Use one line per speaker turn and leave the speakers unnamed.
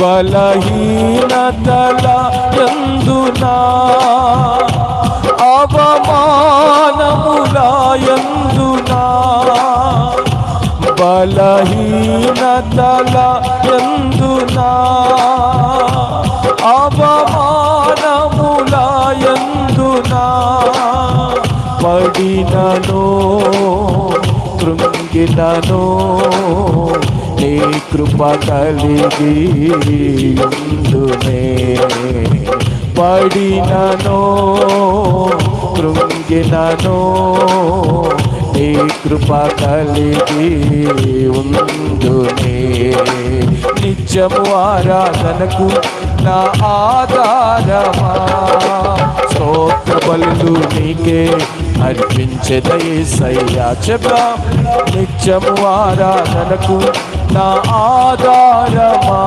బలహీనతల యందునా అవమానముల యందునా బలహీనతల యందునా అవమానముల యందునా పడినను కృంగినను నీ కృప కలిగి ఉందునే పడినను కృంగినను నీ కృప కలిగి ఉందునే నిత్యము ఆరాధనకు నా ఆధారమా స్తోత్ర బలులు నీకే అర్పించెద యేసయ్యా చెప్పా నిత్యము ఆరాధనకు నా ఆధారమా